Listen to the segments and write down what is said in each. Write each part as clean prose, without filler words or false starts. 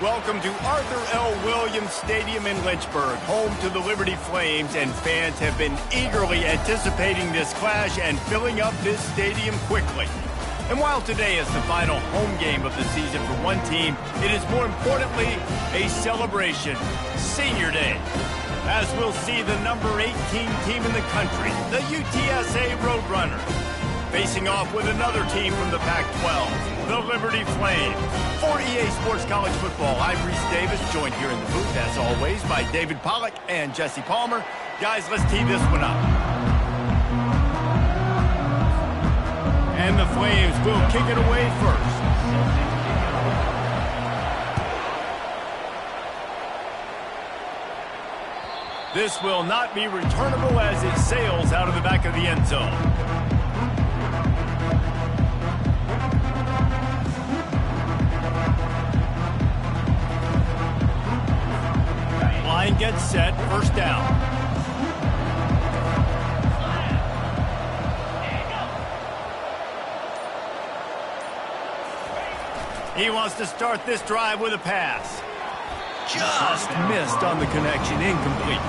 Welcome to Arthur L. Williams Stadium in Lynchburg, home to the Liberty Flames, and fans have been eagerly anticipating this clash and filling up this stadium quickly. And while today is the final home game of the season for one team, it is more importantly a celebration, Senior Day, as we'll see the number 18 team in the country, the UTSA Roadrunners, facing off with another team from the Pac-12, the Liberty Flames. For EA Sports College Football, I'm Reese Davis, joined here in the booth, as always, by David Pollack and Jesse Palmer. Guys, let's tee this one up. And the Flames will kick it away first. This will not be returnable as it sails out of the back of the end zone. Line gets set, first down. He wants to start this drive with a pass. Just missed on the connection, incomplete.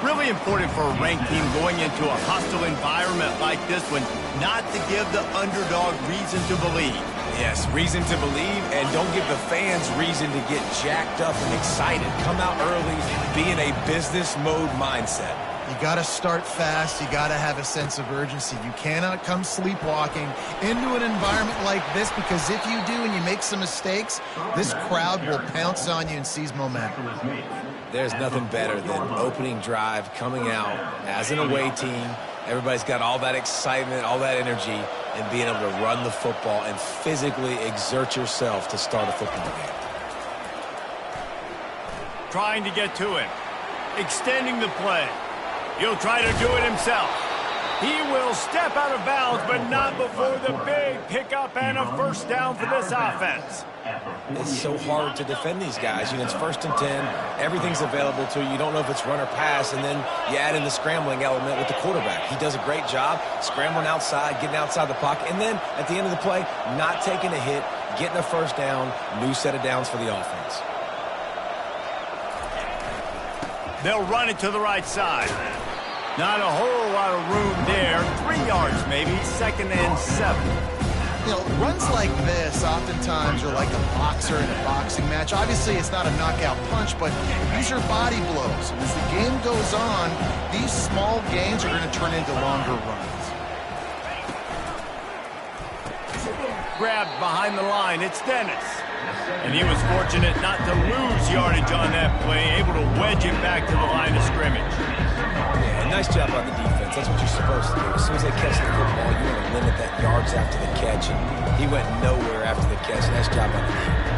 Really important for a ranked team going into a hostile environment like this one not to give the underdog reason to believe. Yes, reason to believe, and don't give the fans reason to get jacked up and excited. Come out early, be in a business mode mindset. You got to start fast. You got to have a sense of urgency. You cannot come sleepwalking into an environment like this, because if you do and you make some mistakes, this crowd will pounce on you and seize momentum. There's nothing better than opening drive, coming out as an away team. Everybody's got all that excitement, all that energy, and being able to run the football and physically exert yourself to start a football game. Trying to get to it. Extending the play. He'll try to do it himself. He will step out of bounds, but not before the big pickup and a first down for this offense. It's so hard to defend these guys. You know, it's 1st and 10. Everything's available to you. You don't know if it's run or pass, and then you add in the scrambling element with the quarterback. He does a great job scrambling outside, getting outside the pocket, and then at the end of the play, not taking a hit, getting a first down, new set of downs for the offense. They'll run it to the right side. Not a whole lot of room there. 3 yards maybe, 2nd and 7. You know, runs like this oftentimes are like a boxer in a boxing match. Obviously, it's not a knockout punch, but these are body blows. And as the game goes on, these small gains are going to turn into longer runs. Grabbed behind the line, it's Dennis. And he was fortunate not to lose yardage on that play, able to wedge it back to the line of scrimmage. Yeah, nice job on the defense. That's what you're supposed to do. As soon as they catch the football, you want to limit that yards after the catch, and he went nowhere after the catch. Nice job on the defense.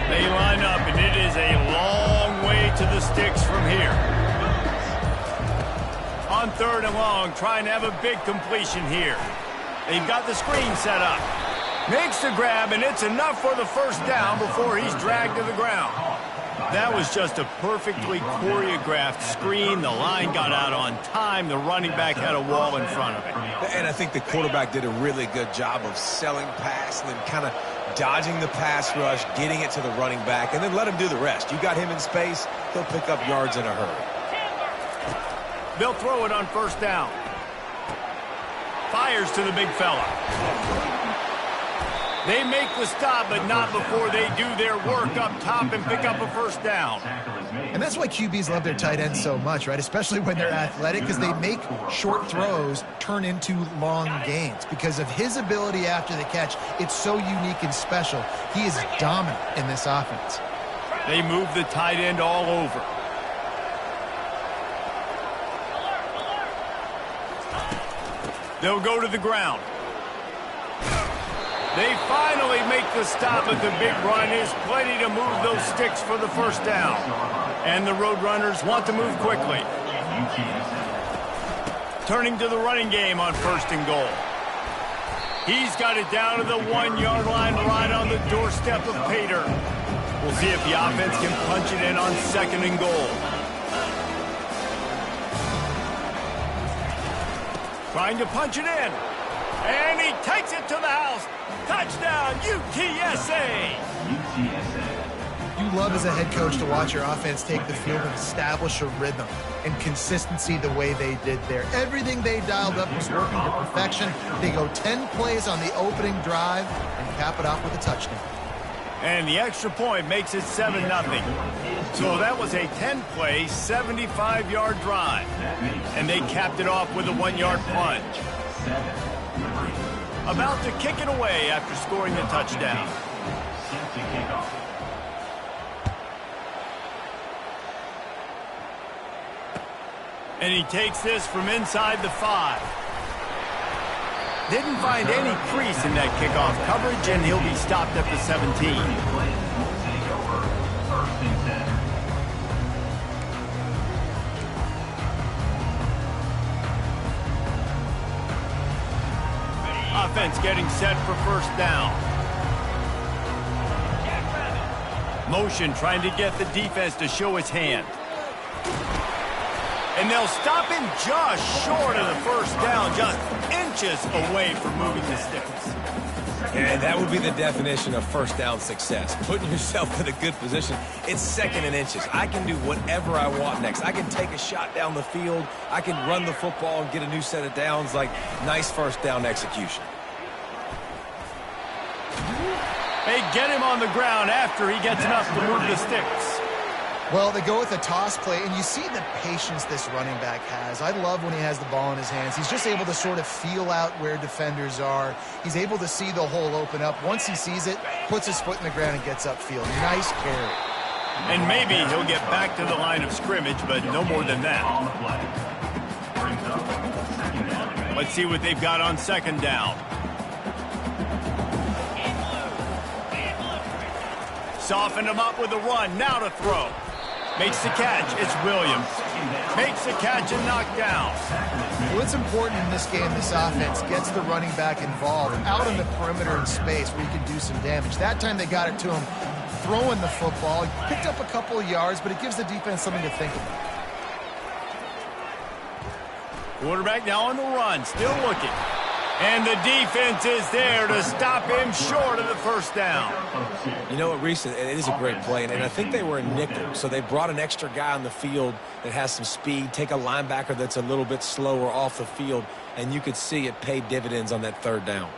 They line up, and it is a long way to the sticks from here. On 3rd and long, trying to have a big completion here. They've got the screen set up. Makes the grab, and it's enough for the first down before he's dragged to the ground. That was just a perfectly choreographed screen. The line got out on time. The running back had a wall in front of it. And I think the quarterback did a really good job of selling pass and then kind of dodging the pass rush, getting it to the running back, and then let him do the rest. You got him in space, he'll pick up yards in a hurry. They'll throw it on 1st down. Fires to the big fella. They make the stop, but not before they do their work up top and pick up a first down. And that's why QBs love their tight ends so much, right? Especially when they're athletic, because they make short throws turn into long gains. Because of his ability after the catch, it's so unique and special. He is dominant in this offense. They move the tight end all over. They'll go to the ground. They finally make the stop, but the big run is plenty to move those sticks for the first down. And the Roadrunners want to move quickly. Turning to the running game on 1st and goal. He's got it down to the 1-yard line right on the doorstep of Pater. We'll see if the offense can punch it in on 2nd and goal. Trying to punch it in. And he takes it to the house. Touchdown, UTSA! You love as a head coach to watch your offense take the field and establish a rhythm and consistency the way they did there. Everything they dialed up was working to perfection. They go 10 plays on the opening drive and cap it off with a touchdown. And the extra point makes it 7-0. So that was a 10-play, 75-yard drive. And they capped it off with a 1-yard plunge. About to kick it away after scoring the touchdown. And he takes this from inside the 5. Didn't find any crease in that kickoff coverage, and he'll be stopped at the 17. Offense getting set for 1st down. Motion trying to get the defense to show his hand. And they'll stop him just short of the 1st down, just inches away from moving the sticks. And that would be the definition of 1st down success. Putting yourself in a good position. It's 2nd and inches. I can do whatever I want next. I can take a shot down the field. I can run the football and get a new set of downs. Like, nice 1st down execution. They get him on the ground after he gets enough to move the sticks. Well, they go with a toss play, and you see the patience this running back has. I love when he has the ball in his hands. He's just able to sort of feel out where defenders are. He's able to see the hole open up. Once he sees it, puts his foot in the ground and gets upfield. Nice carry. And maybe he'll get back to the line of scrimmage, but no more than that. Let's see what they've got on 2nd down. Softened him up with a run. Now to throw. Makes the catch. It's Williams. Makes the catch and knocked down. Well, it's important in this game this offense gets the running back involved out on the perimeter in space where he can do some damage. That time they got it to him throwing the football. He picked up a couple of yards, but it gives the defense something to think about. Quarterback now on the run. Still looking. And the defense is there to stop him short of the 1st down. You know what, Reese, it is a great play, and I think they were in nickel, so they brought an extra guy on the field that has some speed, take a linebacker that's a little bit slower off the field, and you could see it paid dividends on that 3rd down.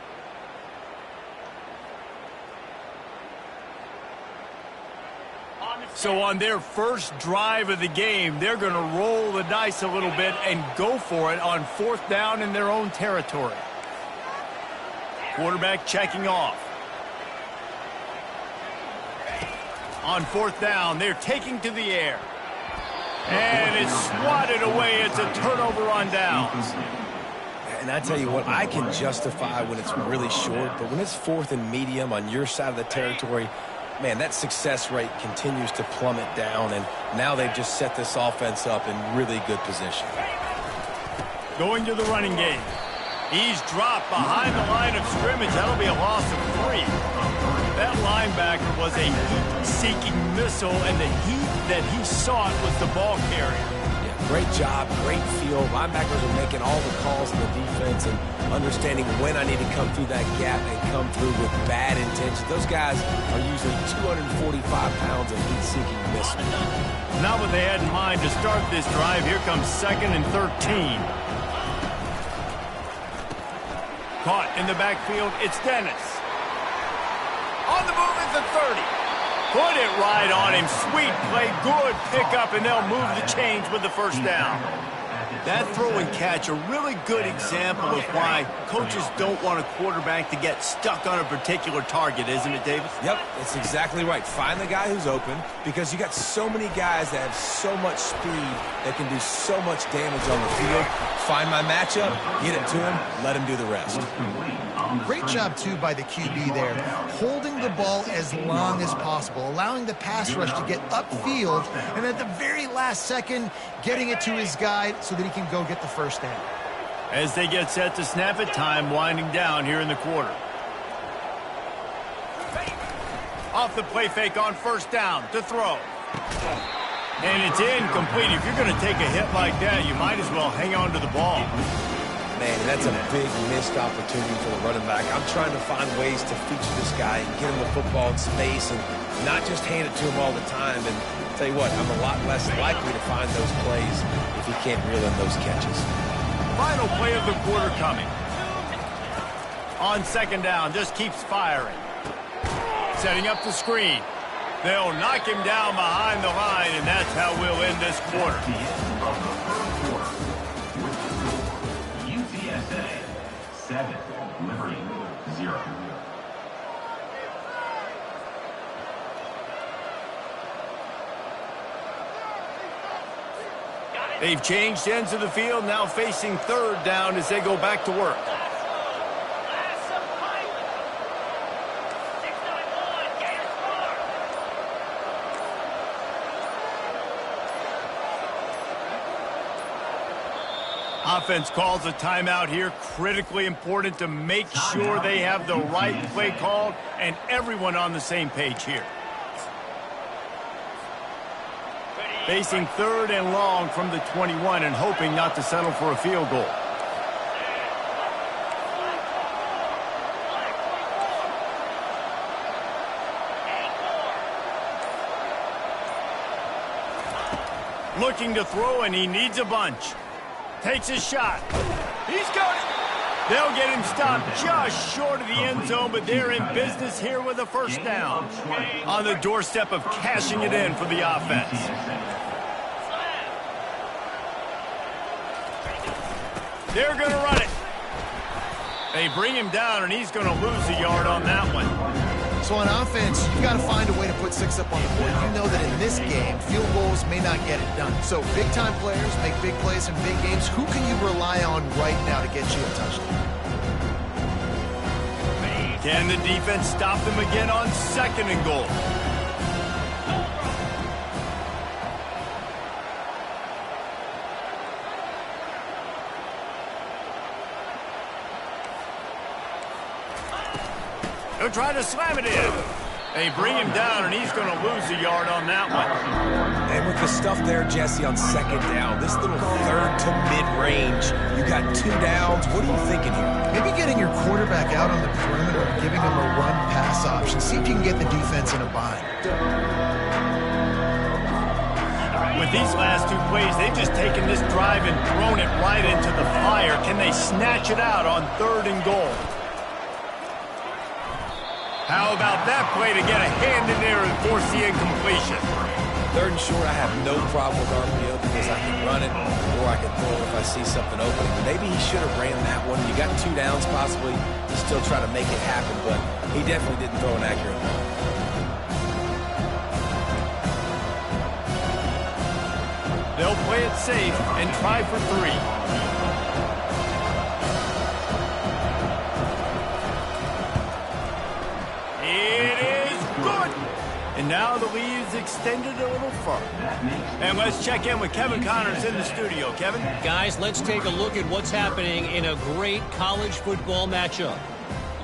So on their first drive of the game, they're going to roll the dice a little bit and go for it on 4th down in their own territory. Quarterback checking off. On 4th down, they're taking to the air. And it's swatted away. It's a turnover on downs. And I tell you what, I can justify when it's really short, but when it's 4th and medium on your side of the territory, man, that success rate continues to plummet down, and now they've just set this offense up in really good position. Going to the running game. He's dropped behind the line of scrimmage. That'll be a loss of 3. That linebacker was a heat-seeking missile, and the heat that he sought was the ball carrier. Yeah, great job, great feel. Linebackers are making all the calls in the defense and understanding when I need to come through that gap and come through with bad intentions. Those guys are usually 245 pounds of heat-seeking missiles. Not what they had in mind to start this drive. Here comes 2nd and 13. Caught in the backfield, it's Dennis. On the move at the 30. Put it right on him. Sweet play, good pickup, and they'll move the chains with the 1st down. That throw and catch, a really good example of why coaches don't want a quarterback to get stuck on a particular target, isn't it, Davis? Yep, that's exactly right. Find the guy who's open, because you got so many guys that have so much speed that can do so much damage on the field. Find my matchup, get it to him, let him do the rest. Great job, too, by the QB there, holding the ball as long as possible, allowing the pass rush to get upfield, and at the very last second, getting it to his guy so that he can go get the 1st down. As they get set to snap it, time winding down here in the quarter. Off the play fake on first down to throw. And it's incomplete. If you're going to take a hit like that, you might as well hang on to the ball. Man, that's a big missed opportunity for the running back. I'm trying to find ways to feature this guy and get him the football in space and not just hand it to him all the time. And I'll tell you what, I'm a lot less likely to find those plays if he can't reel in those catches. Final play of the quarter coming. On second down, just keeps firing. Setting up the screen. They'll knock him down behind the line, and that's how we'll end this quarter. UTSA 7, Liberty 0. They've changed ends of the field, now facing third down as they go back to work. Offense calls a timeout here. Critically important to make sure they have the right play called and everyone on the same page here. Facing third and long from the 21 and hoping not to settle for a field goal. Looking to throw, and he needs a bunch. Takes his shot. He's got it. They'll get him stopped just short of the end zone, but they're in business here with a first down. On the doorstep of cashing it in for the offense. They're going to run it. They bring him down, and he's going to lose a yard on that one. So on offense, you've got to find a way to put 6 up on the board. You know that in this game, field goals may not get it done. So big-time players make big plays in big games. Who can you rely on right now to get you a touchdown? Can the defense stop them again on second and goal? They'll try to slam it in. They bring him down, and he's going to lose a yard on that one. And with the stuff there, Jesse, on second down, this little third to mid-range, you got 2 downs. What are you thinking here? Maybe getting your quarterback out on the perimeter and giving him a run-pass option. See if you can get the defense in a bind. With these last 2 plays, they've just taken this drive and thrown it right into the fire. Can they snatch it out on third and goal? How about that play to get a hand in there and force the incompletion? Third and short, I have no problem with RPO because I can run it or I can throw it if I see something open. Maybe he should have ran that one. You got 2 downs possibly to still try to make it happen, but he definitely didn't throw an accurate ball. They'll play it safe and try for 3. And now the lead is extended a little further. And let's check in with Kevin Connors in the studio. Kevin? Guys, let's take a look at what's happening in a great college football matchup.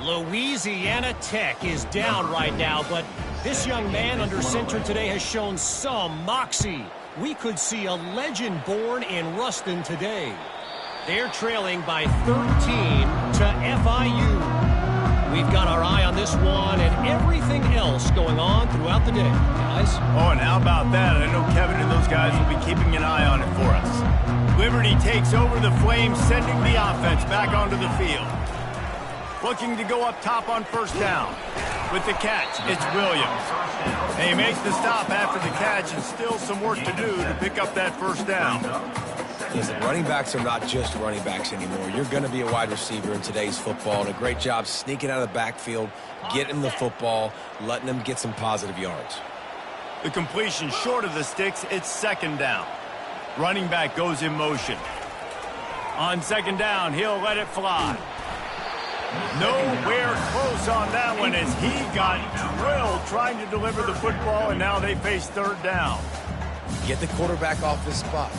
Louisiana Tech is down right now, but this young man under center today has shown some moxie. We could see a legend born in Ruston today. They're trailing by 13 to FIU. We've got our eye on this one and everything else going on throughout the day, guys. Oh, and how about that? I know Kevin and those guys will be keeping an eye on it for us. Liberty takes over the Flames, sending the offense back onto the field. Looking to go up top on first down. With the catch, it's Williams. And he makes the stop after the catch, and still some work to do to pick up that first down. Listen, running backs are not just running backs anymore. You're going to be a wide receiver in today's football, and a great job sneaking out of the backfield, getting the football, letting them get some positive yards. The completion short of the sticks, it's second down. Running back goes in motion. On second down, he'll let it fly. Nowhere close on that one as he got drilled trying to deliver the football, and now they face third down. Get the quarterback off his spot.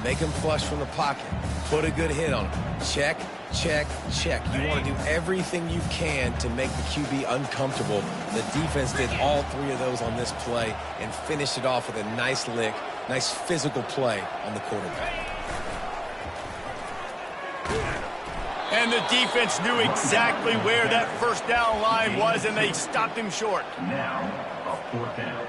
Make him flush from the pocket. Put a good hit on him. Check, check, check. You want to do everything you can to make the QB uncomfortable. The defense did all three of those on this play and finished it off with a nice lick, nice physical play on the quarterback. And the defense knew exactly where that first down line was, and they stopped him short. Now, a 4th down.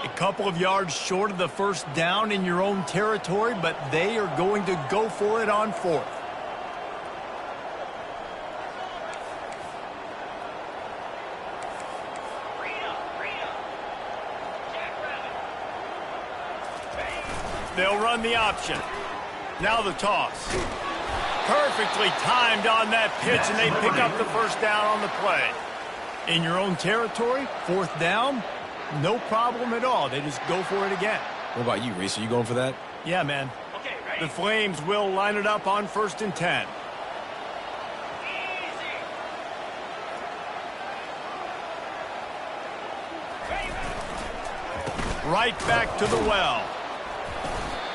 A couple of yards short of the first down in your own territory, but they are going to go for it on 4th. They'll run the option. Now the toss. Perfectly timed on that pitch, and they pick up the first down on the play. In your own territory, 4th down, no problem at all. They just go for it again. What about you, Reese? Are you going for that? Yeah, man. The Flames will line it up on 1st and 10. Right back to the well.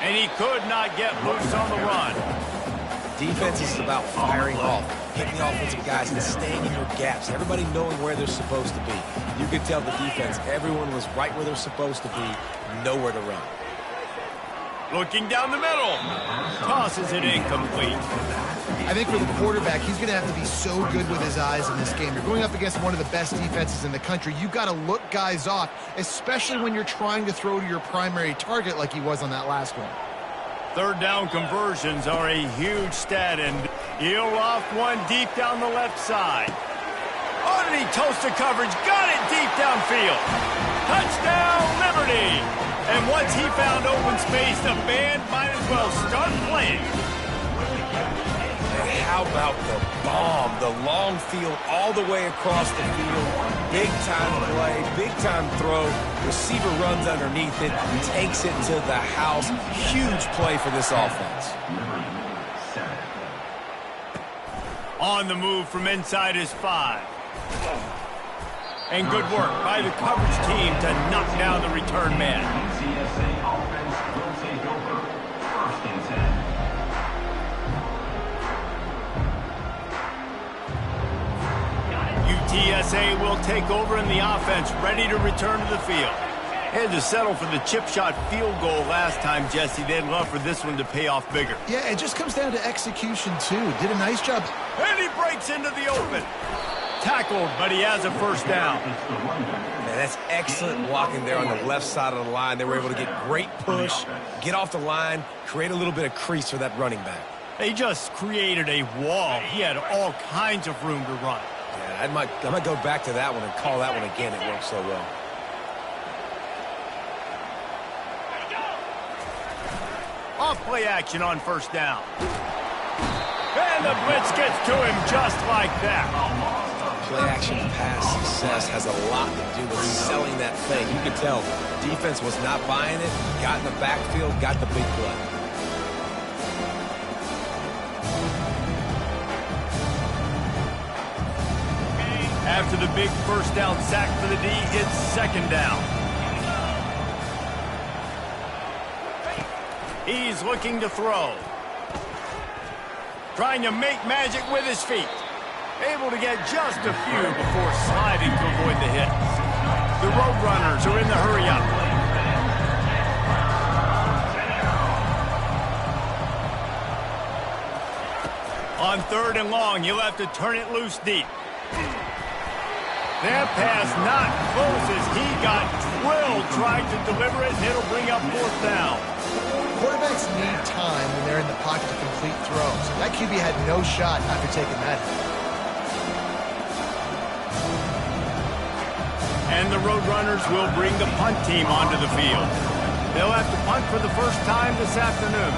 And he could not get loose on the run. Defense is about firing off, hitting the offensive guys, and staying in your gaps. Everybody knowing where they're supposed to be. You could tell the defense, everyone was right where they're supposed to be, nowhere to run. Looking down the middle. Tosses it incomplete. I think for the quarterback, he's going to have to be so good with his eyes in this game. You're going up against one of the best defenses in the country. You've got to look guys off, especially when you're trying to throw to your primary target like he was on that last one. 3rd down conversions are a huge stat, and he'll off one deep down the left side. Oh, did he toast the coverage? Got it deep downfield. Touchdown, Liberty! And once he found open space, the band might as well start playing. And how about the bomb? The long field all the way across the field. Big-time play, big-time throw. Receiver runs underneath it, takes it to the house. Huge play for this offense. On the move from inside his 5. And good work by the coverage team to knock down the return man. UTSA offense will take over 1st and 10. UTSA will take over in the offense, ready to return to the field. Had to settle for the chip shot field goal last time, Jesse. They'd love for this one to pay off bigger. Yeah, it just comes down to execution, too. Did a nice job. And he breaks into the open. Tackled, but he has a first down. Man, that's excellent blocking there on the left side of the line. They were able to get great push, get off the line, create a little bit of crease for that running back. They just created a wall. He had all kinds of room to run. Yeah, I might go back to that one and call that one again. It worked so well. Off play action on 1st down. And the blitz gets to him just like that. Play action pass success has a lot to do with selling that thing. You could tell defense was not buying it, got in the backfield, got the big play. After the big first down sack for the D, it's 2nd down. He's looking to throw. Trying to make magic with his feet. Able to get just a few before sliding to avoid the hit. The Roadrunners are in the hurry-up. On 3rd and long, you'll have to turn it loose deep. That pass not close as he got drilled trying to deliver it, and it'll bring up 4th down. Quarterbacks need time when they're in the pocket to complete throws. That QB had no shot after taking that hit. And the Roadrunners will bring the punt team onto the field. They'll have to punt for the first time this afternoon.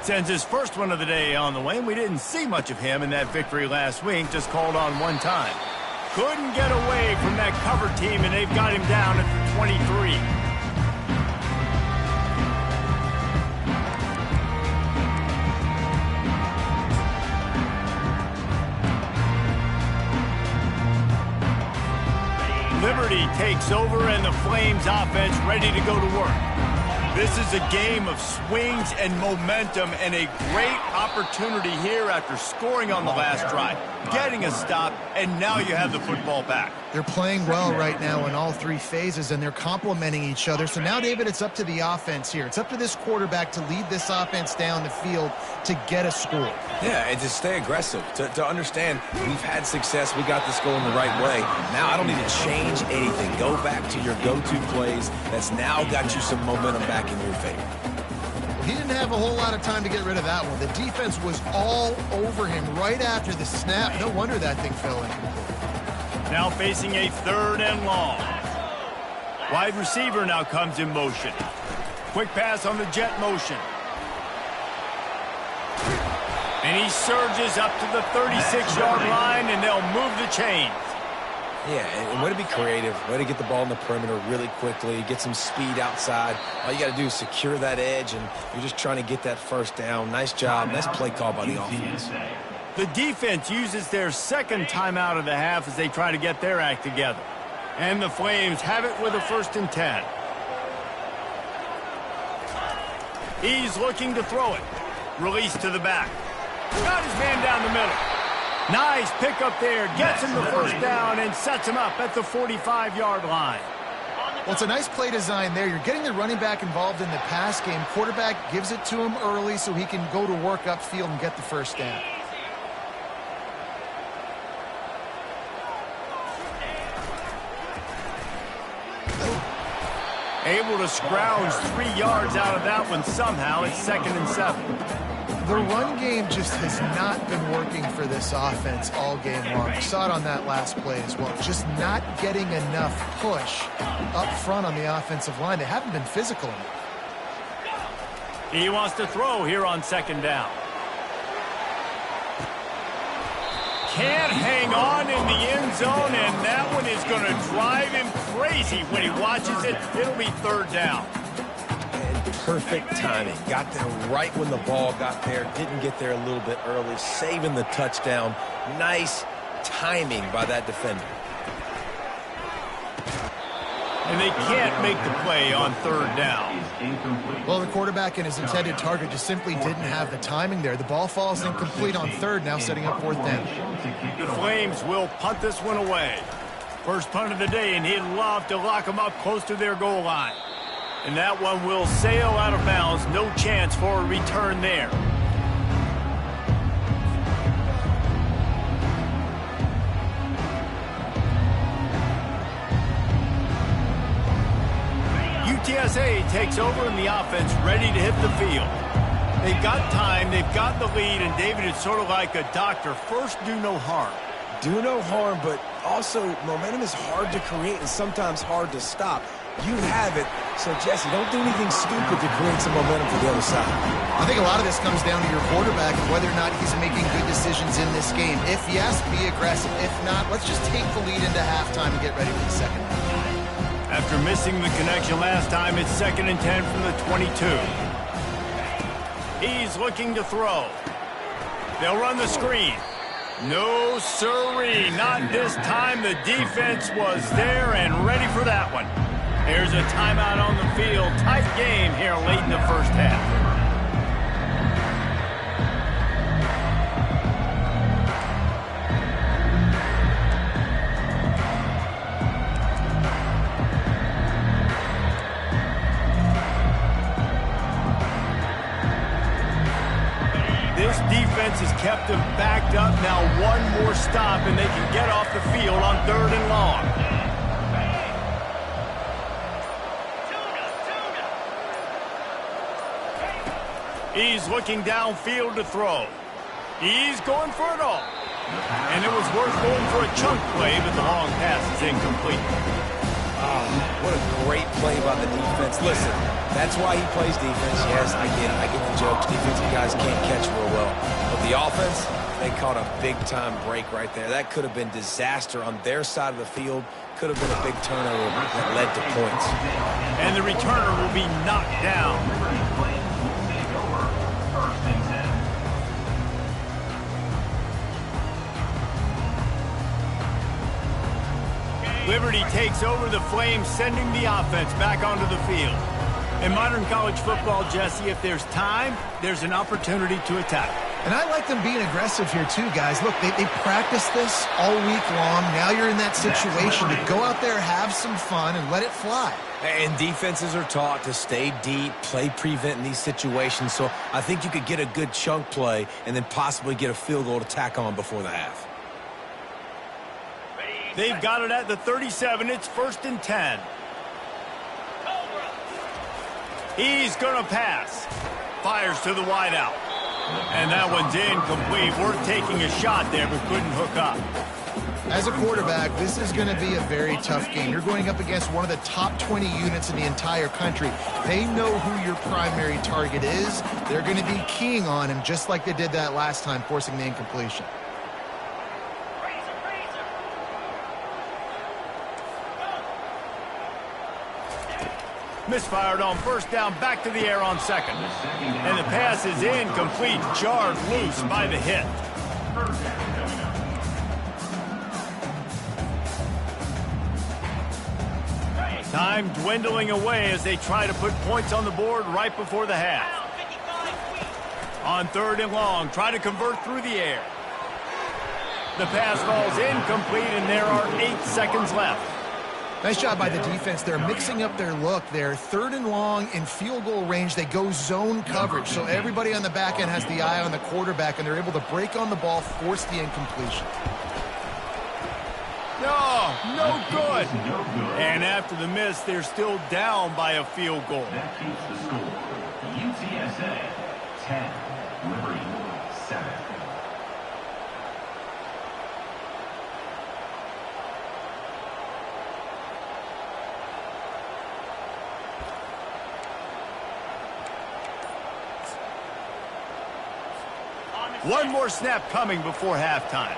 Sends his first one of the day on the way, and we didn't see much of him in that victory last week, just called on one time. Couldn't get away from that cover team, and they've got him down at 23. Liberty takes over and the Flames offense ready to go to work. This is a game of swings and momentum and a great opportunity here after scoring on the last drive, getting a stop, and now you have the football back. They're playing well right now in all three phases, and they're complementing each other. So now, David, it's up to the offense here. It's up to this quarterback to lead this offense down the field to get a score. Yeah, and to stay aggressive, to understand we've had success, we got this going the right way. Now I don't need to change anything. Go back to your go-to plays. That's now got you some momentum back in your favor. He didn't have a whole lot of time to get rid of that one. The defense was all over him right after the snap. No wonder that thing fell incomplete. Now facing a 3rd and long. Wide receiver now comes in motion. Quick pass on the jet motion. And he surges up to the 36-yard line, and they'll move the chains. Yeah, and way to be creative, way to get the ball in the perimeter really quickly, get some speed outside. All you got to do is secure that edge, and you're just trying to get that first down. Nice job. Nice play call by the offense. The defense uses their 2nd timeout of the half as they try to get their act together. And the Flames have it with a 1st and 10. He's looking to throw it. Release to the back. Got his man down the middle. Nice pickup there. Gets him the first down and sets him up at the 45-yard line. Well, it's a nice play design there. You're getting the running back involved in the pass game. Quarterback gives it to him early so he can go to work upfield and get the first down. Able to scrounge 3 yards out of that one somehow. It's 2nd and 7. The run game just has not been working for this offense all game long. We saw it on that last play as well. Just not getting enough push up front on the offensive line. They haven't been physical enough. He wants to throw here on 2nd down. Can't hang on in the end zone, and that one is going to drive him crazy when he watches it. It'll be 3rd down. Perfect timing. Got there right when the ball got there. Didn't get there a little bit early. Saving the touchdown. Nice timing by that defender. And they can't make the play on 3rd down. Well, the quarterback and his intended target just simply didn't have the timing there. The ball falls incomplete on 3rd, now setting up 4th down. The Flames will punt this one away. First punt of the day, and he'd love to lock them up close to their goal line. And that one will sail out of bounds. No chance for a return there. UTSA takes over in the offense, ready to hit the field. They've got time, they've got the lead, and David, it's sort of like a doctor. First, do no harm. Do no harm, but also momentum is hard to create and sometimes hard to stop. You have it, so Jesse, don't do anything stupid to create some momentum for the other side. I think a lot of this comes down to your quarterback and whether or not he's making good decisions in this game. If yes, be aggressive. If not, let's just take the lead into halftime and get ready for the 2nd. After missing the connection last time, it's 2nd and 10 from the 22. He's looking to throw. They'll run the screen. No siree, not this time. The defense was there and ready for that one. There's a timeout on the field. Tight game here late in the 1st half. This defense has kept them backed up. Now one more stop, and they can get off the field on 3rd and long. He's looking downfield to throw. He's going for it all. And it was worth going for a chunk play, but the long pass is incomplete. What a great play by the defense. Listen, that's why he plays defense. Yes, I get it. I get the jokes. Defensive guys can't catch real well. But the offense, they caught a big-time break right there. That could have been disaster on their side of the field. Could have been a big turnover that led to points. And the returner will be knocked down. Liberty takes over the Flames, sending the offense back onto the field. In modern college football, Jesse, if there's time, there's an opportunity to attack. And I like them being aggressive here too, guys. Look, they practiced this all week long. Now you're in that situation to go out there, have some fun, and let it fly. And defenses are taught to stay deep, play prevent in these situations. So I think you could get a good chunk play and then possibly get a field goal to tack on before the half. They've got it at the 37. It's 1st and 10. He's going to pass. Fires to the wideout. And that one's incomplete. Worth taking a shot there, but couldn't hook up. As a quarterback, this is going to be a very tough game. You're going up against one of the top 20 units in the entire country. They know who your primary target is. They're going to be keying on him, just like they did that last time, forcing the incompletion. Misfired on 1st down, back to the air on 2nd. And the pass is incomplete, jarred loose by the hit. Time dwindling away as they try to put points on the board right before the half. On 3rd and long, try to convert through the air. The pass falls incomplete, and there are 8 seconds left. Nice job by the defense. They're mixing up their look. They're 3rd and long in field goal range. They go zone coverage, so everybody on the back end has the eye on the quarterback, and they're able to break on the ball, force the incompletion. No good. And after the miss, they're still down by a field goal. That keeps the score. UTSA 10, Liberty 7. One more snap coming before halftime.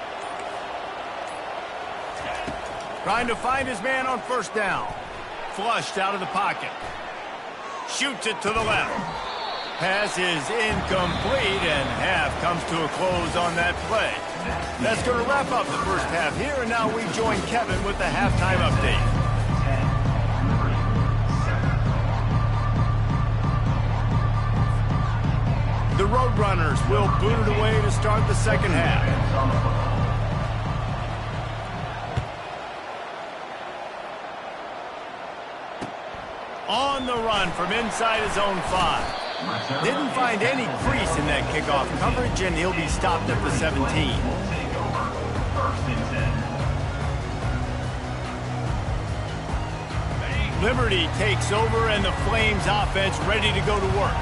Trying to find his man on 1st down. Flushed out of the pocket. Shoots it to the left. Pass is incomplete, and half comes to a close on that play. That's going to wrap up the first half here, and now we join Kevin with the halftime update. 10, Liberty 7. The Roadrunners will boot it away to start the second half. On the run from inside his own 5. Didn't find any crease in that kickoff coverage, and he'll be stopped at the 17. Liberty takes over, and the Flames offense ready to go to work.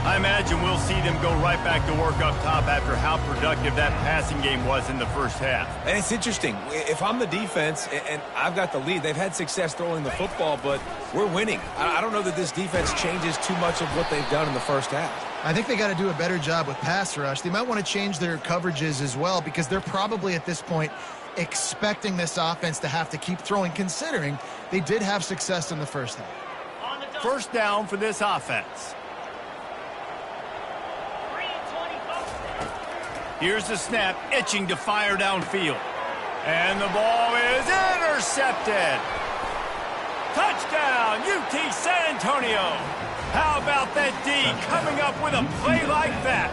I imagine we'll see them go right back to work up top after how productive that passing game was in the first half. And it's interesting. If I'm the defense and I've got the lead, they've had success throwing the football, but we're winning. I don't know that this defense changes too much of what they've done in the first half. I think they got to do a better job with pass rush. They might want to change their coverages as well, because they're probably at this point expecting this offense to have to keep throwing, considering they did have success in the first half. 1st down for this offense. Here's the snap, itching to fire downfield. And the ball is intercepted. Touchdown, UT San Antonio. How about that D coming up with a play like that?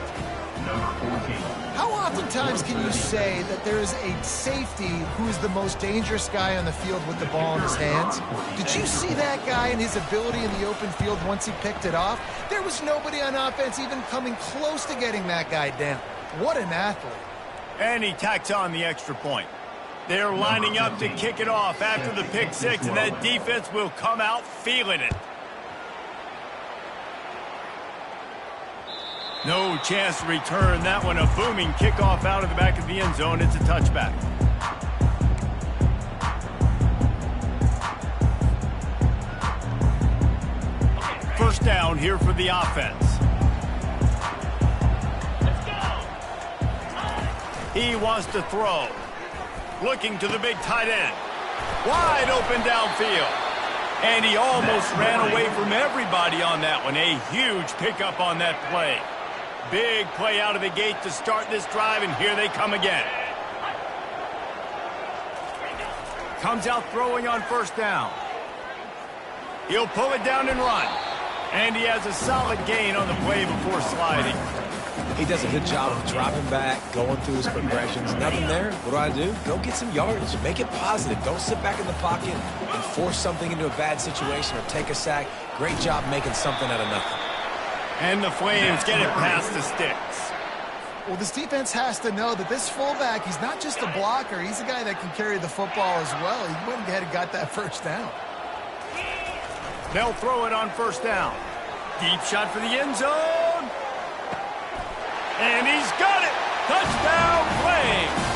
How oftentimes can you say that there is a safety who is the most dangerous guy on the field with the ball in his hands? Did you see that guy and his ability in the open field once he picked it off? There was nobody on offense even coming close to getting that guy down. What an athlete. And he tacks on the extra point. They're lining up to kick it off after the pick 6, and that defense will come out feeling it. No chance to return that one. A booming kickoff out of the back of the end zone. It's a touchback. First down here for the offense. He wants to throw. Looking to the big tight end. Wide open downfield. And he almost ran away from everybody on that one. A huge pickup on that play. Big play out of the gate to start this drive, and here they come again. Comes out throwing on first down. He'll pull it down and run. And he has a solid gain on the play before sliding. He does a good job of dropping back, going through his progressions. Nothing there. What do? Go get some yardage. Make it positive. Don't sit back in the pocket and force something into a bad situation or take a sack. Great job making something out of nothing. And the Flames get it past the sticks. Well, this defense has to know that this fullback, he's not just a blocker. He's a guy that can carry the football as well. He went ahead and got that first down. They'll throw it on first down. Deep shot for the end zone. And he's got it. Touchdown, Flames.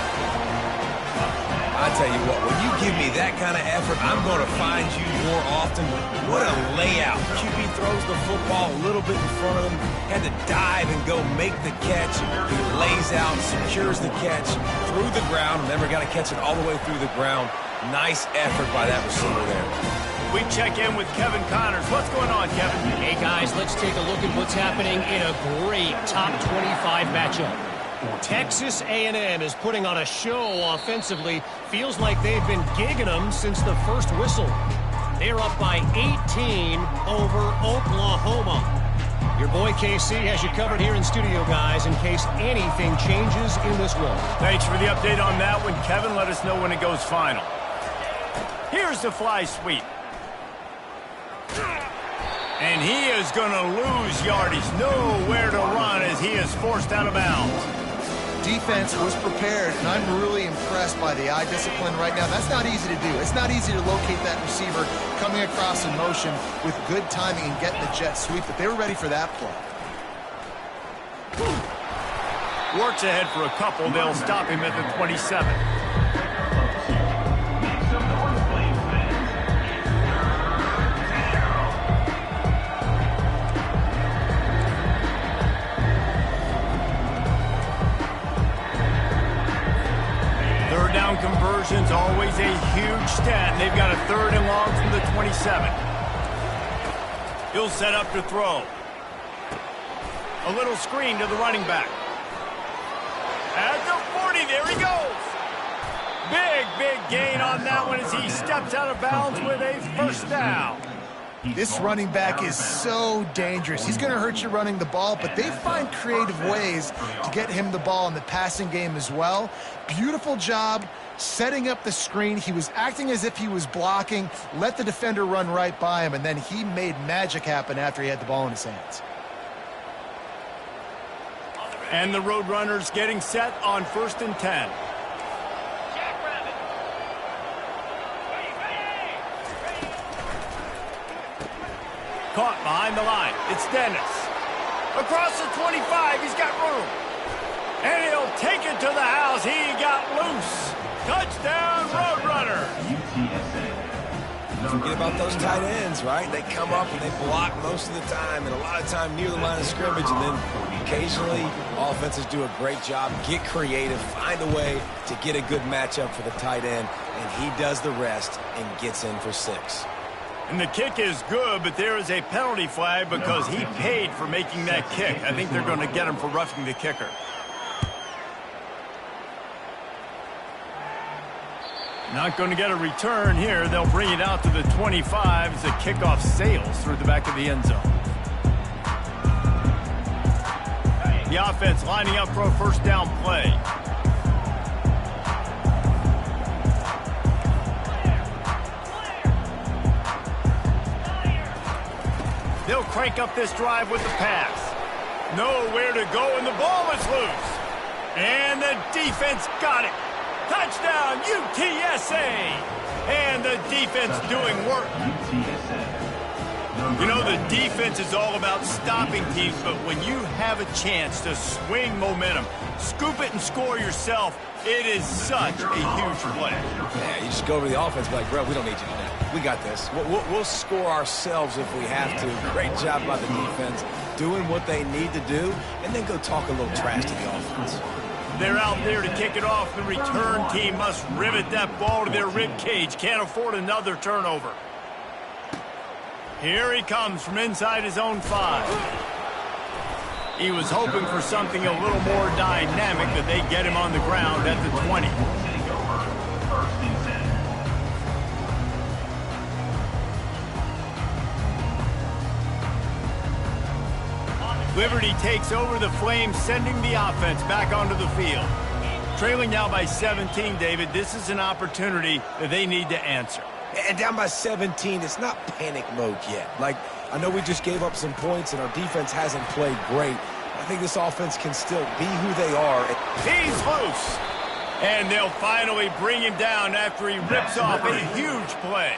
I tell you what, when you give me that kind of effort, I'm going to find you more often. What a layout. QB throws the football a little bit in front of him, had to dive and go make the catch. He lays out, secures the catch through the ground. Remember, got to catch it all the way through the ground. Nice effort by that receiver there. We check in with Kevin Connors. What's going on, Kevin? Hey, guys, let's take a look at what's happening in a great top 25 matchup. Texas A&M is putting on a show offensively. Feels like they've been gigging them since the first whistle. They're up by 18 over Oklahoma. Your boy KC has you covered here in studio, guys, in case anything changes in this one. Thanks for the update on that one, Kevin. Let us know when it goes final. Here's the fly sweep. And he is going to lose yardage. Nowhere to run as he is forced out of bounds. Defense was prepared, and I'm really impressed by the eye discipline right now. That's not easy to do. It's not easy to locate that receiver coming across in motion with good timing and getting the jet sweep, but they were ready for that play. Works ahead for a couple. They'll stop him at the 27. Down conversions, always a huge stat. They've got a 3rd and long from the 27. He'll set up to throw. A little screen to the running back. At the 40, there he goes. Big gain on that one as he steps out of bounds with a first down. This running back is so dangerous. He's going to hurt you running the ball, but they find creative ways to get him the ball in the passing game as well. Beautiful job setting up the screen. He was acting as if he was blocking, let the defender run right by him, and then he made magic happen after he had the ball in his hands. And the Roadrunners getting set on 1st and 10. Caught behind the line. It's Dennis. Across the 25, he's got room. And he'll take it to the house. He got loose. Touchdown, Roadrunner. Don't forget about those tight ends, right? They come up and they block most of the time, and a lot of time near the line of scrimmage, and then occasionally offenses do a great job, get creative, find a way to get a good matchup for the tight end, and he does the rest and gets in for 6. And the kick is good, but there is a penalty flag because he paid for making that kick. I think they're going to get him for roughing the kicker. Not going to get a return here. They'll bring it out to the 25 as the kickoff sails through the back of the end zone. The offense lining up for a first down play. They'll crank up this drive with the pass. Nowhere to go, and the ball is loose. And the defense got it. Touchdown, UTSA. And the defense doing work. You know, the defense is all about stopping teams, but when you have a chance to swing momentum, scoop it and score yourself, it is such a huge play. Yeah, you just go over the offense and be like, bro, we don't need you today. We got this. We'll score ourselves if we have to. Great job by the defense doing what they need to do, and then go talk a little trash to the offense. They're out there to kick it off. The return team must rivet that ball to their rib cage. Can't afford another turnover. Here he comes from inside his own 5. He was hoping for something a little more dynamic, but they get him on the ground at the 20. Liberty takes over the Flames, sending the offense back onto the field. Trailing now by 17, David, this is an opportunity that they need to answer. And down by 17, it's not panic mode yet. Like, I know we just gave up some points and our defense hasn't played great. I think this offense can still be who they are. He's loose. And they'll finally bring him down after he rips off a huge play.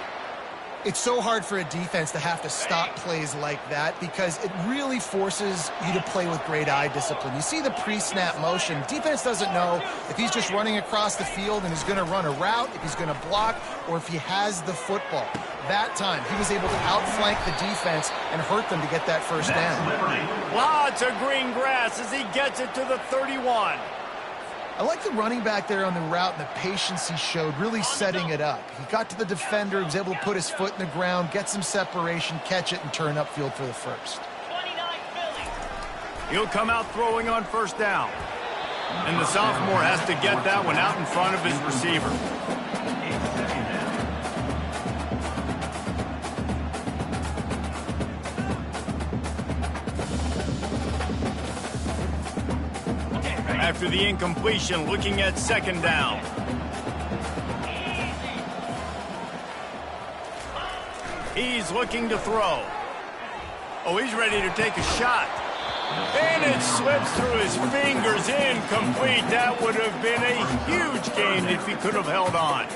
It's so hard for a defense to have to stop plays like that because it really forces you to play with great eye discipline. You see the pre-snap motion. Defense doesn't know if he's just running across the field and is going to run a route, if he's going to block, or if he has the football. That time, he was able to outflank the defense and hurt them to get that first down. Lots of green grass as he gets it to the 31. I like the running back there on the route and the patience he showed, really setting it up. He got to the defender, he was able to put his foot in the ground, get some separation, catch it, and turn upfield for the first. He'll come out throwing on first down. And the sophomore has to get that one out in front of his receiver. After the incompletion, looking at second down. He's looking to throw. Oh, he's ready to take a shot. And it slips through his fingers, incomplete. That would have been a huge gain if he could have held on.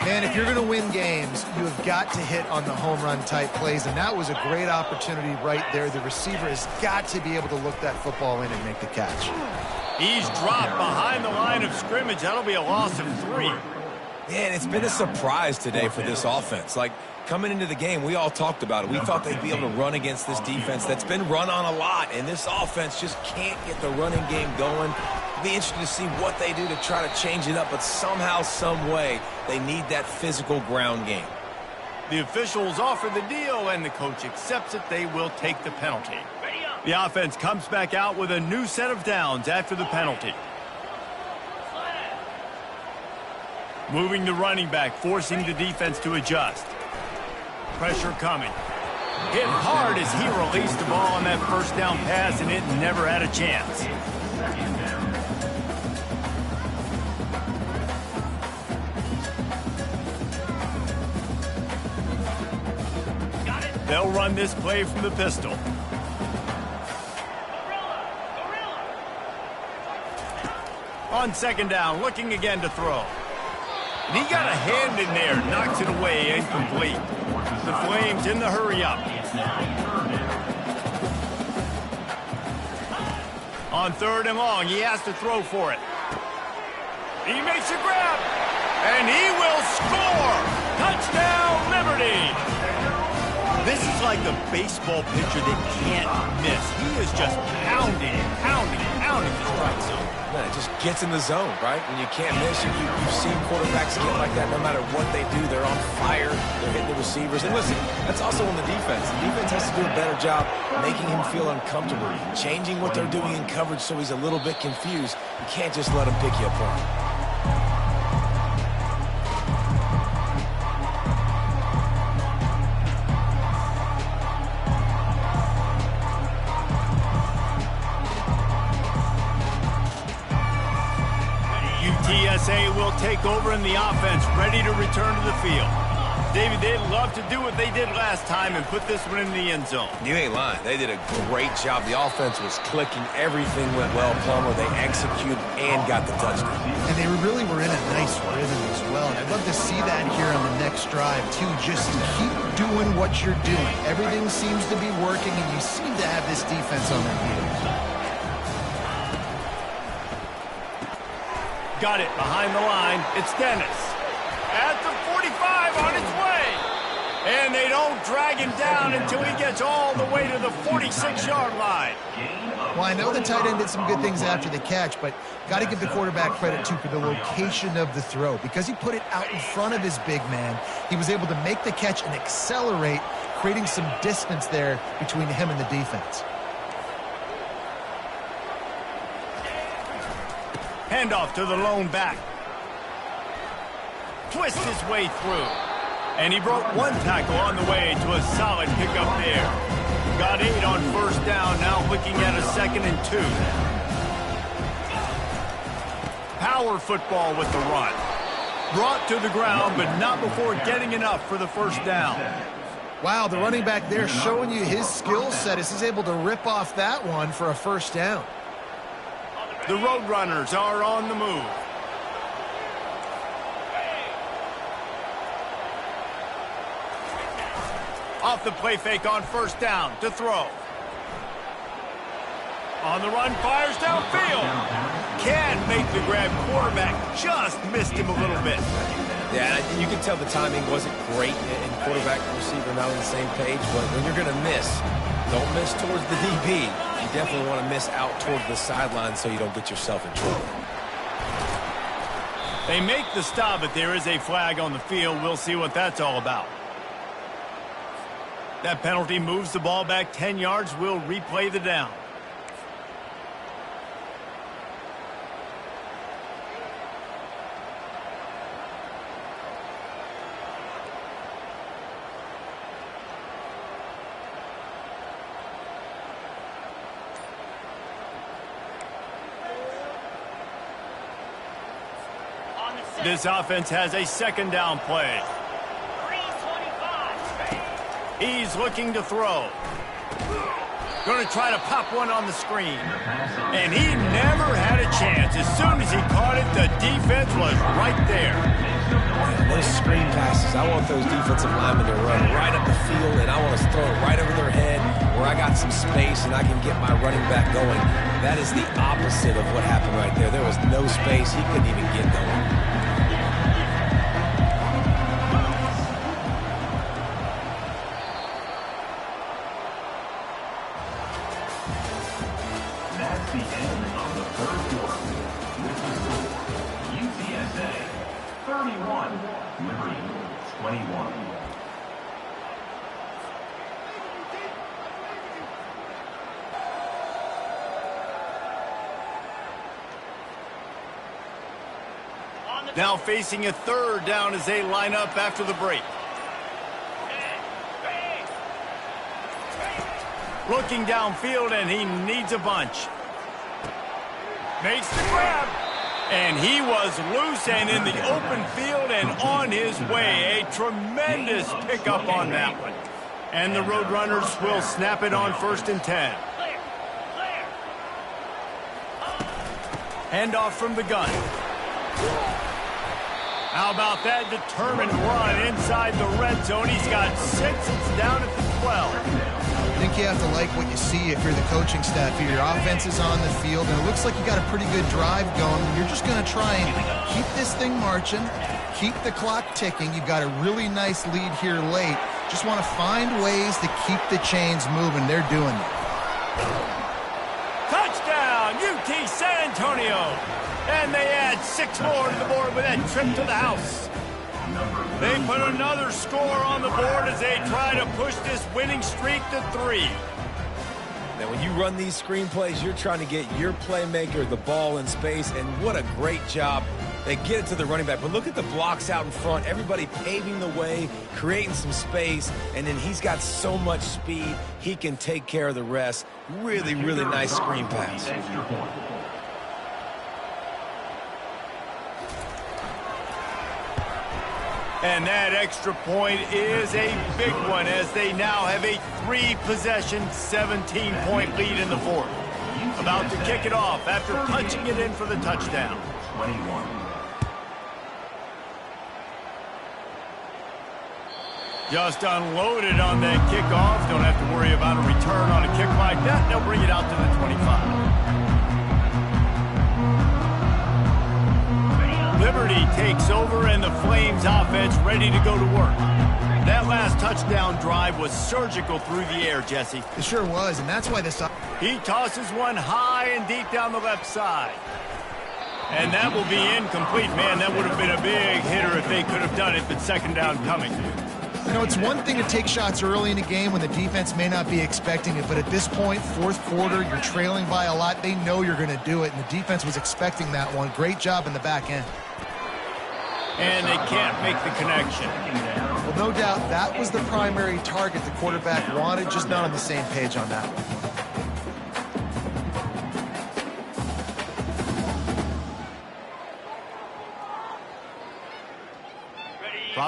Man, if you're going to win games, you have got to hit on the home run type plays, and that was a great opportunity right there. The receiver has got to be able to look that football in and make the catch. He's dropped behind the line of scrimmage. That'll be a loss of 3. Man, it's been a surprise today for this offense. Like, coming into the game, we all talked about it. We thought they'd be able to run against this defense that's been run on a lot, and this offense just can't get the running game going. It'll be interesting to see what they do to try to change it up, but somehow, some way, they need that physical ground game. The officials offer the deal, and the coach accepts it. They will take the penalty. The offense comes back out with a new set of downs after the penalty. Moving the running back, forcing the defense to adjust. Pressure coming. Hit hard as he released the ball on that first down pass, and it never had a chance. They'll run this play from the pistol. On second down, looking again to throw. And he got a hand in there, knocks it away, incomplete. The Flames in the hurry-up. On third and long, he has to throw for it. He makes a grab, and he will score! Touchdown, Liberty! This is like the baseball pitcher that can't miss. He is just pounding the strike zone. Man, it just gets in the zone, right? When you can't miss, you've seen quarterbacks get like that no matter what they do. They're on fire. They're hitting the receivers. And listen, that's also on the defense. The defense has to do a better job making him feel uncomfortable, changing what they're doing in coverage so he's a little bit confused. You can't just let him pick you apart. UTSA will take over in the offense, ready to return to the field. David, they'd love to do what they did last time and put this one in the end zone. You ain't lying. They did a great job. The offense was clicking. Everything went well, Plummer. They executed and got the touchdown. And they really were in a nice rhythm as well. And I'd love to see that here on the next drive, too. Just keep doing what you're doing. Everything seems to be working, and you seem to have this defense on their heels. Got it behind the line. It's Dennis. At the 45 on his way. And they don't drag him down until he gets all the way to the 46-yard line. Well, I know the tight end did some good things after the catch, but got to give the quarterback credit, too, for the location of the throw. Because he put it out in front of his big man, he was able to make the catch and accelerate, creating some distance there between him and the defense. Handoff to the lone back. Twist his way through. And he broke one tackle on the way to a solid pickup there. Got 8 on first down. Now looking at a 2nd and 2. Power football with the run. Brought to the ground, but not before getting enough for the first down. Wow, the running back there showing you his skill set as he's able to rip off that one for a first down. The Roadrunners are on the move. Off the play fake on first down to throw. On the run, fires downfield. Can't make the grab. Quarterback just missed him a little bit. Yeah, you can tell the timing wasn't great, and quarterback and receiver not on the same page, but when you're going to miss, don't miss towards the DB. You definitely want to miss out towards the sideline so you don't get yourself in trouble. They make the stop, but there is a flag on the field. We'll see what that's all about. That penalty moves the ball back 10 yards. We'll replay the down. This offense has a 2nd down play. He's looking to throw. Going to try to pop one on the screen. And he never had a chance. As soon as he caught it, the defense was right there. Those screen passes, I want those defensive linemen to run right up the field, and I want to throw it right over their head where I got some space and I can get my running back going. That is the opposite of what happened right there. There was no space. He couldn't even get going. That's the end of the 3rd quarter. With the score, UTSA 31, Liberty 21. Now facing a 3rd down as they line up after the break. Looking downfield, and he needs a bunch. Makes the grab. And he was loose and in the open field and on his way. A tremendous pickup on that one. And the Roadrunners will snap it on 1st and 10. Handoff from the gun. How about that determined run inside the red zone? He's got 6. It's down at the 12. I think you have to like what you see if you're the coaching staff here. Your offense is on the field, and it looks like you got a pretty good drive going. You're just going to try and keep this thing marching, keep the clock ticking. You've got a really nice lead here late. Just want to find ways to keep the chains moving. They're doing it. Touchdown, UT San Antonio. And they add 6 more to the board with that trip to the house. They put another score on the board as they try to push this winning streak to 3. Now, when you run these screenplays, you're trying to get your playmaker the ball in space, and what a great job. They get it to the running back, but look at the blocks out in front. Everybody paving the way, creating some space, and then he's got so much speed, he can take care of the rest. Really, really nice screen pass. And that extra point is a big one as they now have a 3-possession, 17-point lead in the 4th. About to kick it off after punching it in for the touchdown. 21. Just unloaded on that kickoff. Don't have to worry about a return on a kick like that. They'll bring it out to the 25. Liberty takes over, and the Flames offense ready to go to work. That last touchdown drive was surgical through the air, Jesse. It sure was, and that's why this... He tosses one high and deep down the left side. And that will be incomplete. Man, that would have been a big hitter if they could have done it, but 2nd down coming. You know, it's one thing to take shots early in the game when the defense may not be expecting it, but at this point, 4th quarter, you're trailing by a lot. They know you're going to do it, and the defense was expecting that one. Great job in the back end. And they can't make the connection. Well, no doubt that was the primary target the quarterback wanted, just not on the same page on that one.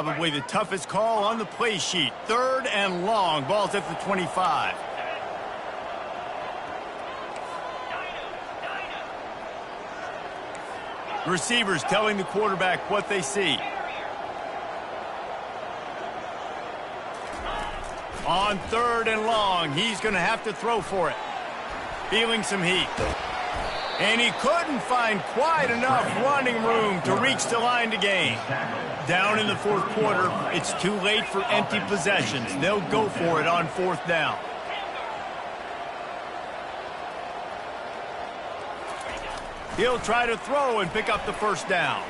Probably the toughest call on the play sheet. 3rd and long. Ball's at the 25. Receivers telling the quarterback what they see. On 3rd and long, he's going to have to throw for it. Feeling some heat. And he couldn't find quite enough running room to reach the line to gain. Down in the 4th quarter, it's too late for empty possessions. They'll go for it on 4th down. He'll try to throw and pick up the 1st down.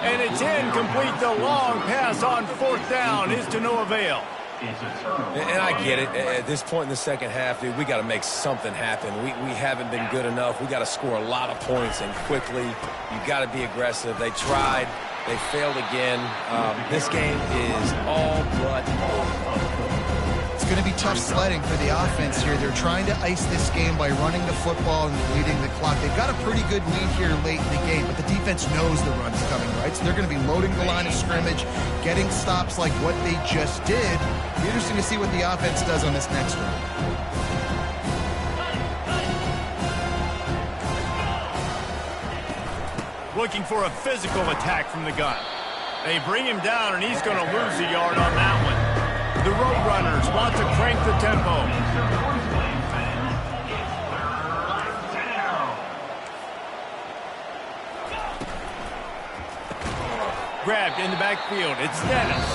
And it's incomplete. The long pass on 4th down is to no avail. And I get it. At this point in the second half, dude, we got to make something happen. We haven't been good enough. We got to score a lot of points and quickly. You got to be aggressive. They tried. They failed again. This game is all but over. It's going to be tough sledding for the offense here. They're trying to ice this game by running the football and leading the clock. They've got a pretty good lead here late in the game, but the defense knows the run's coming, right? So they're going to be loading the line of scrimmage, getting stops like what they just did. It'll be interesting to see what the offense does on this next one. Looking for a physical attack from the gun. They bring him down, and he's going to lose a yard on that one. The Roadrunners want to crank the tempo. Grabbed in the backfield. It's Dennis.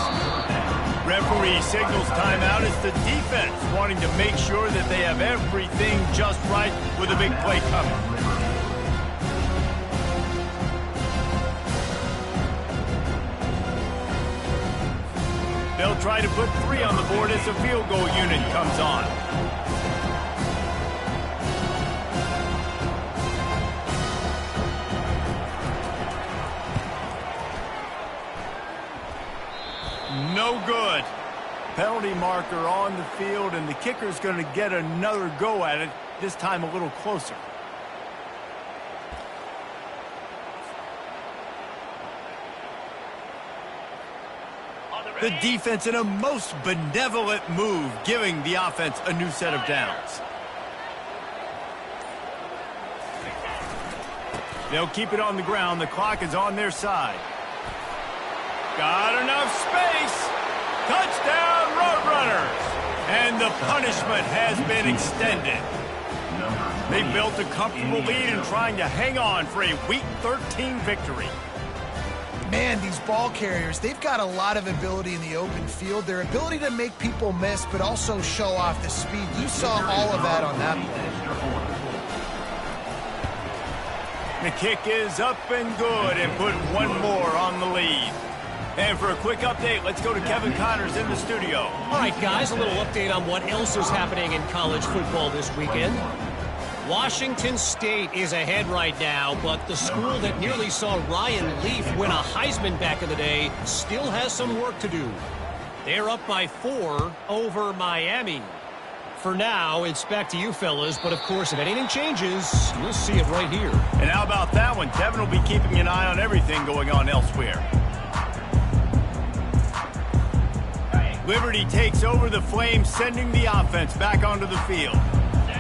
Referee signals timeout. It's the defense wanting to make sure that they have everything just right with a big play coming. They'll try to put 3 on the board as the field goal unit comes on. No good. Penalty marker on the field, and the kicker's going to get another go at it, this time a little closer. The defense in a most benevolent move, giving the offense a new set of downs. They'll keep it on the ground. The clock is on their side. Got enough space. Touchdown, Roadrunners. And the punishment has been extended. They built a comfortable lead and trying to hang on for a Week 13 victory. Man, these ball carriers, they've got a lot of ability in the open field. Their ability to make people miss, but also show off the speed. You saw all of that on that play. The kick is up and good and put one more on the lead. And for a quick update, let's go to Kevin Connors in the studio. All right, guys, a little update on what else is happening in college football this weekend. Washington State is ahead right now, but the school that nearly saw Ryan Leaf win a Heisman back in the day still has some work to do. They're up by 4 over Miami. For now, it's back to you fellas, but of course, if anything changes, you'll see it right here. And how about that one? Kevin will be keeping an eye on everything going on elsewhere. Liberty takes over the Flames, sending the offense back onto the field.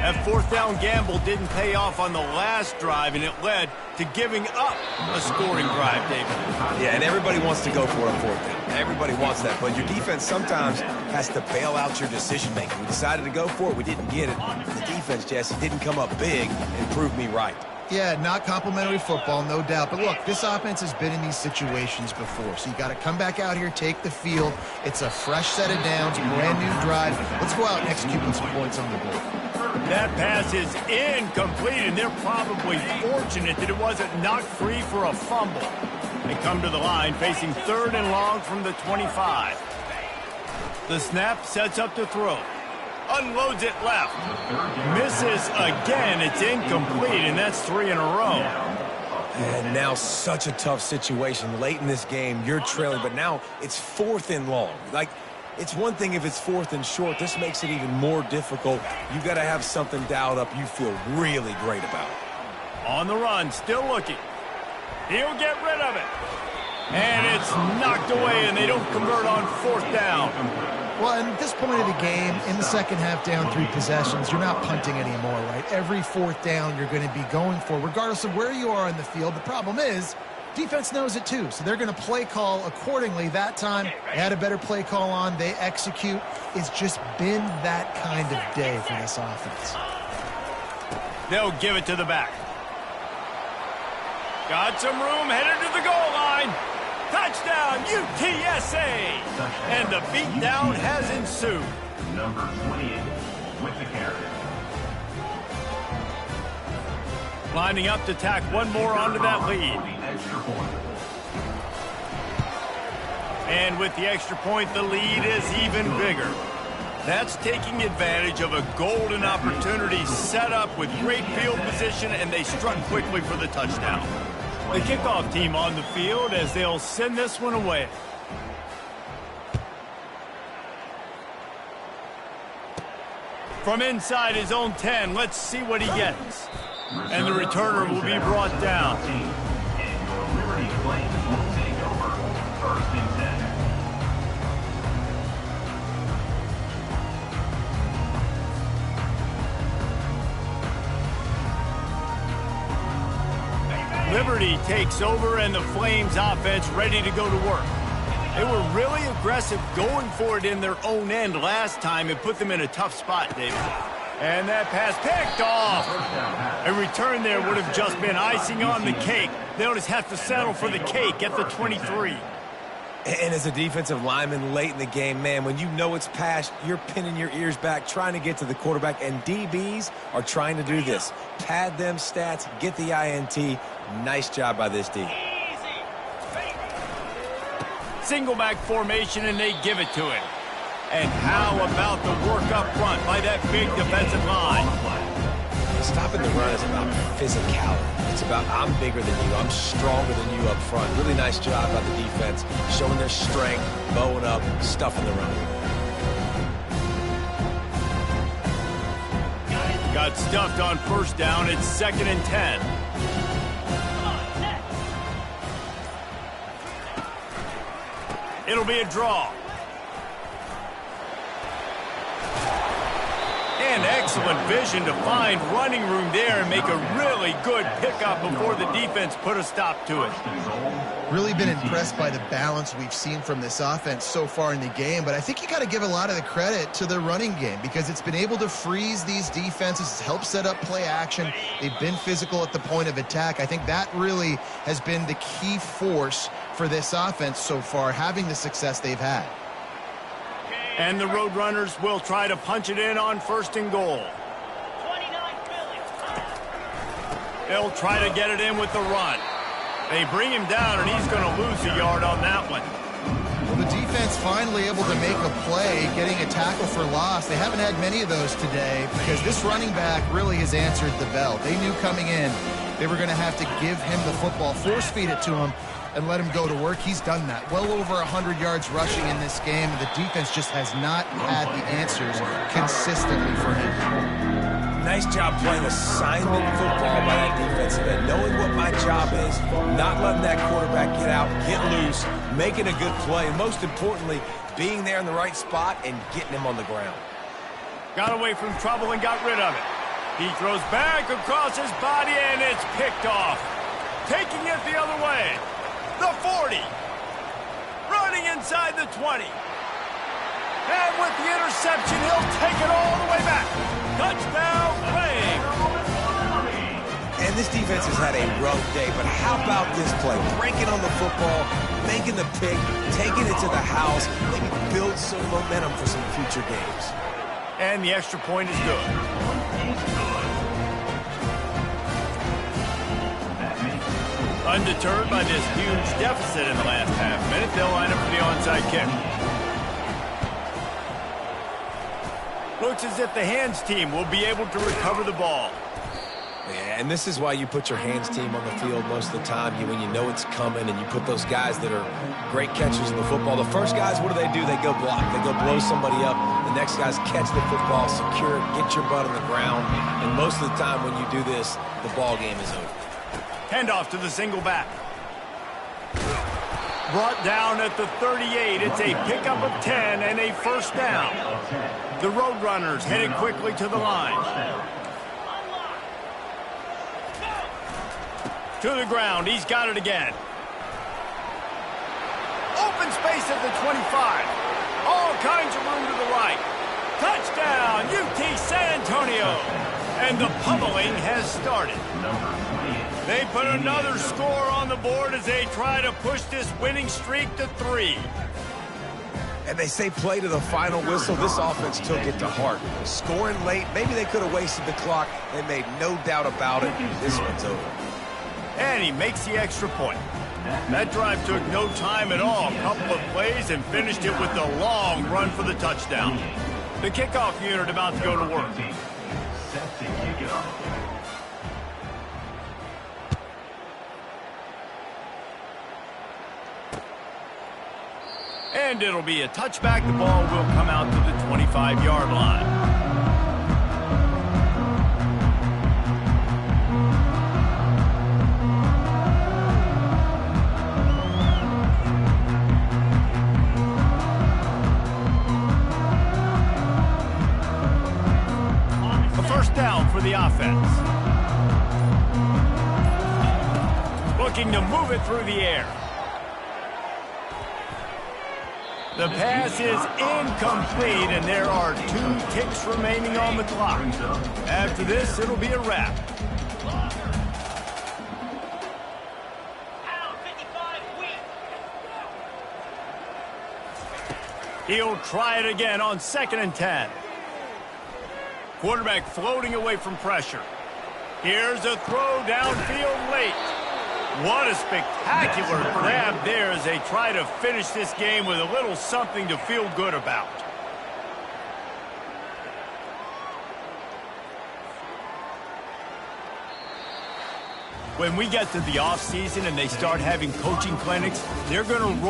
That 4th down gamble didn't pay off on the last drive, and it led to giving up a scoring drive, David. Yeah, and everybody wants to go for a 4th down. Everybody wants that, but your defense sometimes has to bail out your decision-making. We decided to go for it. We didn't get it. The defense, Jesse, didn't come up big and prove me right. Yeah, not complimentary football, no doubt. But look, this offense has been in these situations before. So you got to come back out here, take the field. It's a fresh set of downs, brand new drive. Let's go out and execute with some points on the board. That pass is incomplete, and they're probably fortunate that it wasn't knocked free for a fumble. They come to the line facing 3rd and long from the 25. The snap sets up to throw. Unloads it left. Misses again. It's incomplete, and that's 3 in a row. And now such a tough situation. Late in this game, you're trailing, but now it's 4th and long. Like, it's one thing if it's 4th and short. This makes it even more difficult. You got to have something dialed up you feel really great about. On the run, still looking. He'll get rid of it. And it's knocked away, and they don't convert on 4th down. Well, at this point of the game, in the second half, down 3 possessions, you're not punting anymore, right? Every 4th down you're going to be going for, regardless of where you are on the field. The problem is, defense knows it too, so they're going to play call accordingly. That time, they had a better play call on. They execute. It's just been that kind of day for this offense. They'll give it to the back. Got some room, headed to the goal line. Touchdown, UTSA! And the beatdown has ensued. Number 28 with the carry. Lining up to tack one more onto that lead. And with the extra point, the lead is even bigger. That's taking advantage of a golden opportunity set up with great field position, and they struck quickly for the touchdown. The kickoff team on the field as they'll send this one away. From inside his own 10, let's see what he gets. And the returner will be brought down. And your Liberty Flames will take over 1st and 10. Liberty takes over, and the Flames offense ready to go to work. They were really aggressive going for it in their own end last time and put them in a tough spot, David. And that pass picked off. A return there would have just been icing on the cake. They'll just have to settle for the cake at the 23. And as a defensive lineman late in the game, man, when you know it's past, you're pinning your ears back, trying to get to the quarterback, and DBs are trying to do this. Pad them stats, get the INT. Nice job by this D. Single back formation, and they give it to him. And how about the work up front by that big defensive line? Stopping the run is about physicality. It's about I'm bigger than you, I'm stronger than you up front. Really nice job by the defense, showing their strength, bowing up, stuffing the run. Got stuffed on 1st down. It's 2nd and 10. It'll be a draw. And excellent vision to find running room there and make a really good pickup before the defense put a stop to it. Really been impressed by the balance we've seen from this offense so far in the game, but I think you got to give a lot of the credit to the running game because it's been able to freeze these defenses, help set up play action. They've been physical at the point of attack. I think that really has been the key force for this offense so far, having the success they've had. And the Roadrunners will try to punch it in on 1st and goal. They'll try to get it in with the run. They bring him down, and he's going to lose a yard on that one. Well, the defense finally able to make a play, getting a tackle for loss. They haven't had many of those today because this running back really has answered the bell. They knew coming in they were going to have to give him the football, force feed it to him, and let him go to work. He's done that. Well over 100 yards rushing in this game. The defense just has not had the answers consistently for him. Nice job playing assignment football by that defensive end, knowing what my job is, not letting that quarterback get out, get loose, making a good play, and most importantly, being there in the right spot and getting him on the ground. Got away from trouble and got rid of it. He throws back across his body, and it's picked off. Taking it the other way. The 40. Running inside the 20. And with the interception, he'll take it all the way back. Touchdown, Flames. And this defense has had a rough day, but how about this play? Breaking on the football, making the pick, taking it to the house, maybe build some momentum for some future games. And the extra point is good. Undeterred by this huge deficit in the last half minute, they'll line up for the onside kick. Looks as if the hands team will be able to recover the ball. Yeah, and this is why you put your hands team on the field most of the time when you know it's coming, and you put those guys that are great catchers of the football. The first guys, what do? They go block. They go blow somebody up. The next guys catch the football, secure it, get your butt on the ground. And most of the time when you do this, the ball game is over. Handoff to the single back. Brought down at the 38. It's a pickup of 10 and a first down. The Roadrunners headed quickly to the line. To the ground. He's got it again. Open space at the 25. All kinds of room to the right. Touchdown, UT San Antonio. And the pummeling has started. They put another score on the board as they try to push this winning streak to 3. And they say play to the final whistle. This offense took it to heart. Scoring late, maybe they could have wasted the clock. They made no doubt about it. This one's over. And he makes the extra point. That drive took no time at all. A couple of plays and finished it with a long run for the touchdown. The kickoff unit about to go to work. Set to kick it off. And it'll be a touchback. The ball will come out to the 25-yard line. A first down for the offense. Looking to move it through the air. The pass is incomplete, and there are 2 ticks remaining on the clock. After this, it'll be a wrap. He'll try it again on 2nd and 10. Quarterback floating away from pressure. Here's a throw downfield late. What a spectacular grab there as they try to finish this game with a little something to feel good about. When we get to the offseason and they start having coaching clinics, they're going to roll